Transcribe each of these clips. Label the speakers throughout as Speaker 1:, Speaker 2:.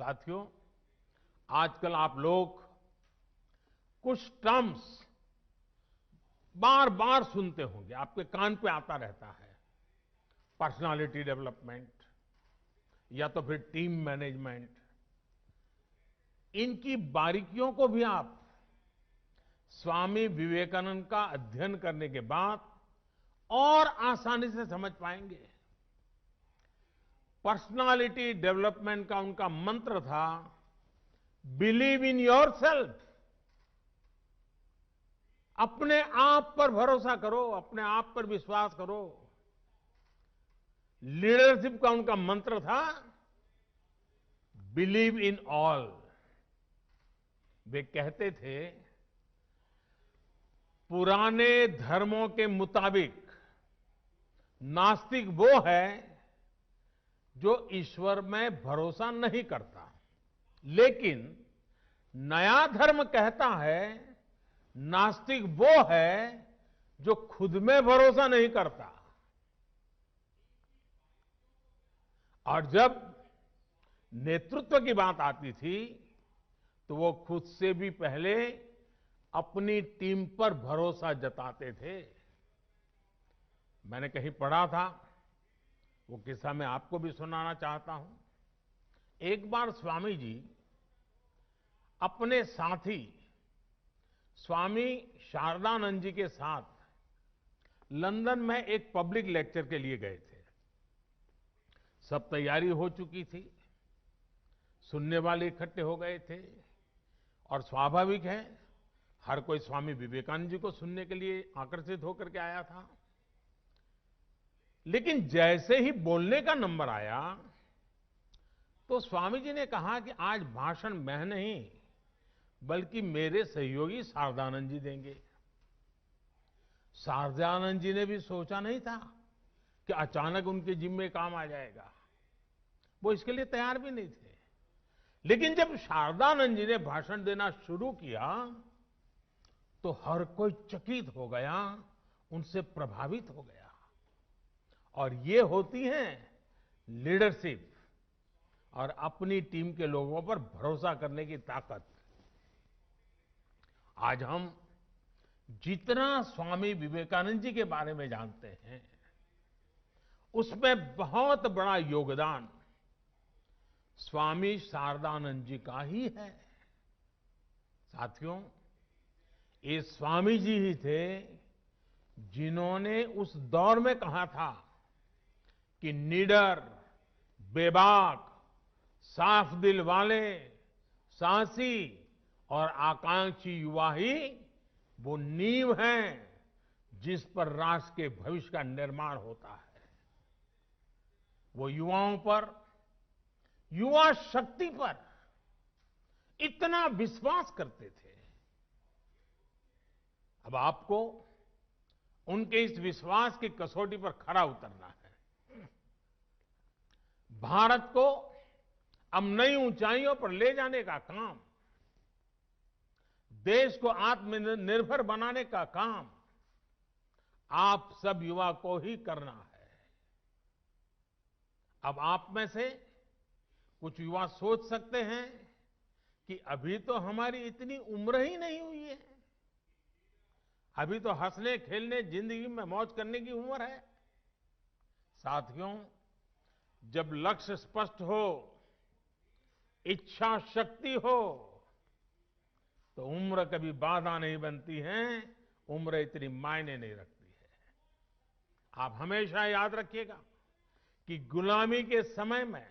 Speaker 1: साथियों, आजकल आप लोग कुछ टर्म्स बार बार सुनते होंगे, आपके कान पे आता रहता है। पर्सनालिटी डेवलपमेंट या तो फिर टीम मैनेजमेंट। इनकी बारीकियों को भी आप स्वामी विवेकानंद का अध्ययन करने के बाद और आसानी से समझ पाएंगे। पर्सनालिटी डेवलपमेंट का उनका मंत्र था, बिलीव इन योरसेल्फ। अपने आप पर भरोसा करो, अपने आप पर विश्वास करो। लीडरशिप का उनका मंत्र था, बिलीव इन ऑल। वे कहते थे, पुराने धर्मों के मुताबिक नास्तिक वो है जो ईश्वर में भरोसा नहीं करता, लेकिन नया धर्म कहता है नास्तिक वो है जो खुद में भरोसा नहीं करता। और जब नेतृत्व की बात आती थी तो वो खुद से भी पहले अपनी टीम पर भरोसा जताते थे। मैंने कहीं पढ़ा था, वो किस्सा मैं आपको भी सुनाना चाहता हूं। एक बार स्वामी जी अपने साथी स्वामी शारदानंद जी के साथ लंदन में एक पब्लिक लेक्चर के लिए गए थे। सब तैयारी हो चुकी थी, सुनने वाले इकट्ठे हो गए थे और स्वाभाविक है हर कोई स्वामी विवेकानंद जी को सुनने के लिए आकर्षित होकर के आया था। लेकिन जैसे ही बोलने का नंबर आया तो स्वामी जी ने कहा कि आज भाषण मैं नहीं बल्कि मेरे सहयोगी शारदानंद जी देंगे। शारदानंद जी ने भी सोचा नहीं था कि अचानक उनके जिम्मे काम आ जाएगा। वो इसके लिए तैयार भी नहीं थे। लेकिन जब शारदानंद जी ने भाषण देना शुरू किया तो हर कोई चकित हो गया, उनसे प्रभावित हो गया। और ये होती है लीडरशिप और अपनी टीम के लोगों पर भरोसा करने की ताकत। आज हम जितना स्वामी विवेकानंद जी के बारे में जानते हैं, उसमें बहुत बड़ा योगदान स्वामी शारदानंद जी का ही है। साथियों, ये स्वामी जी ही थे जिन्होंने उस दौर में कहा था कि निडर, बेबाक, साफ दिल वाले, साहसी और आकांक्षी युवा ही वो नींव हैं जिस पर राष्ट्र के भविष्य का निर्माण होता है। वो युवाओं पर, युवा शक्ति पर इतना विश्वास करते थे। अब आपको उनके इस विश्वास की कसौटी पर खरा उतरना है। भारत को अब नई ऊंचाइयों पर ले जाने का काम, देश को आत्मनिर्भर बनाने का काम आप सब युवा को ही करना है। अब आप में से कुछ युवा सोच सकते हैं कि अभी तो हमारी इतनी उम्र ही नहीं हुई है, अभी तो हंसने खेलने जिंदगी में मौज करने की उम्र है। साथियों, जब लक्ष्य स्पष्ट हो, इच्छा शक्ति हो, तो उम्र कभी बाधा नहीं बनती है, उम्र इतनी मायने नहीं रखती है। आप हमेशा याद रखिएगा कि गुलामी के समय में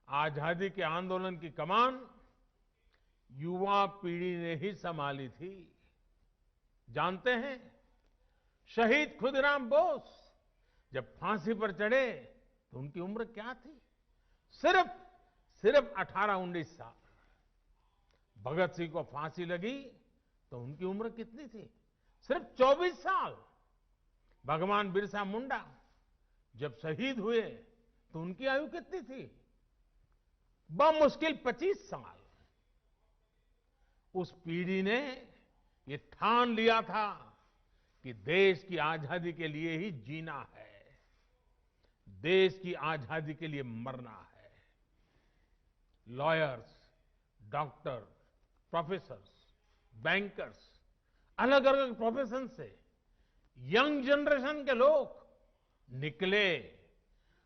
Speaker 1: आजादी के आंदोलन की कमान युवा पीढ़ी ने ही संभाली थी। जानते हैं, शहीद खुदीराम बोस जब फांसी पर चढ़े तो उनकी उम्र क्या थी? सिर्फ 18-19 साल। भगत सिंह को फांसी लगी तो उनकी उम्र कितनी थी? सिर्फ 24 साल। भगवान बिरसा मुंडा जब शहीद हुए तो उनकी आयु कितनी थी? बमुश्किल 25 साल। उस पीढ़ी ने ये ठान लिया था कि देश की आजादी के लिए ही जीना है, देश की आजादी के लिए मरना है। लॉयर्स, डॉक्टर, प्रोफेसर्स, बैंकर्स, अलग अलग प्रोफेशन से यंग जनरेशन के लोग निकले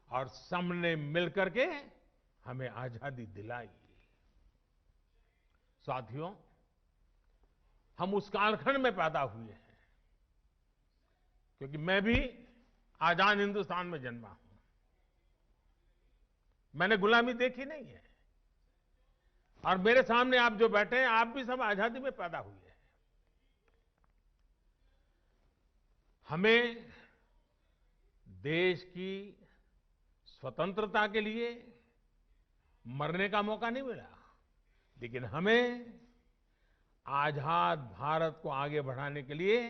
Speaker 1: और सबने मिलकर के हमें आजादी दिलाई। साथियों, हम उस कालखंड में पैदा हुए हैं, क्योंकि मैं भी आजाद हिंदुस्तान में जन्मा हूं। मैंने गुलामी देखी नहीं है, और मेरे सामने आप जो बैठे हैं, आप भी सब आजादी में पैदा हुए हैं। हमें देश की स्वतंत्रता के लिए मरने का मौका नहीं मिला, लेकिन हमें आजाद भारत को आगे बढ़ाने के लिए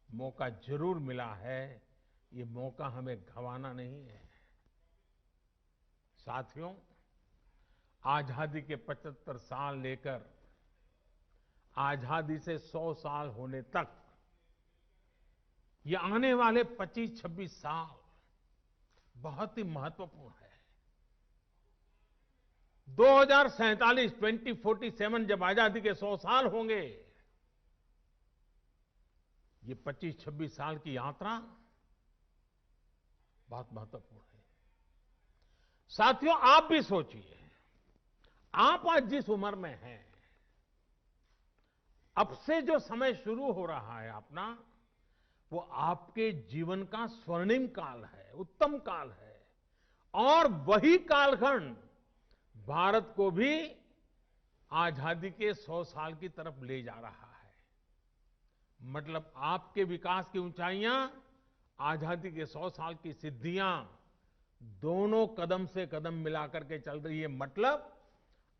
Speaker 1: मौका जरूर मिला है। ये मौका हमें गंवाना नहीं है। साथियों, आजादी के 75 साल लेकर आजादी से 100 साल होने तक, ये आने वाले 25-26 साल बहुत ही महत्वपूर्ण है। 2047 2047 जब आजादी के 100 साल होंगे, ये 25-26 साल की यात्रा बहुत महत्वपूर्ण है। साथियों, आप भी सोचिए, आप आज जिस उम्र में हैं, अब से जो समय शुरू हो रहा है अपना, वो आपके जीवन का स्वर्णिम काल है, उत्तम काल है। और वही कालखंड भारत को भी आजादी के 100 साल की तरफ ले जा रहा है। मतलब आपके विकास की ऊंचाइयां, आजादी के 100 साल की सिद्धियां, दोनों कदम से कदम मिलाकर के चल रही है। मतलब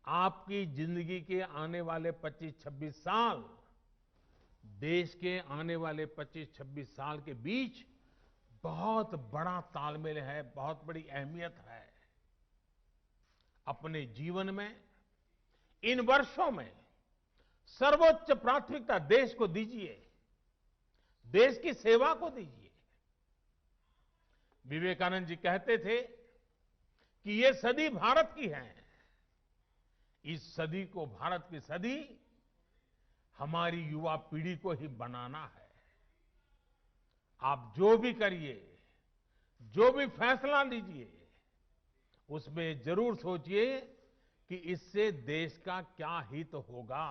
Speaker 1: आपकी जिंदगी के आने वाले 25-26 साल, देश के आने वाले 25-26 साल के बीच बहुत बड़ा तालमेल है, बहुत बड़ी अहमियत है। अपने जीवन में इन वर्षों में सर्वोच्च प्राथमिकता देश को दीजिए, देश की सेवा को दीजिए। विवेकानंद जी कहते थे कि ये सदी भारत की है। इस सदी को, भारत की सदी, हमारी युवा पीढ़ी को ही बनाना है। आप जो भी करिए, जो भी फैसला लीजिए, उसमें जरूर सोचिए कि इससे देश का क्या हित होगा।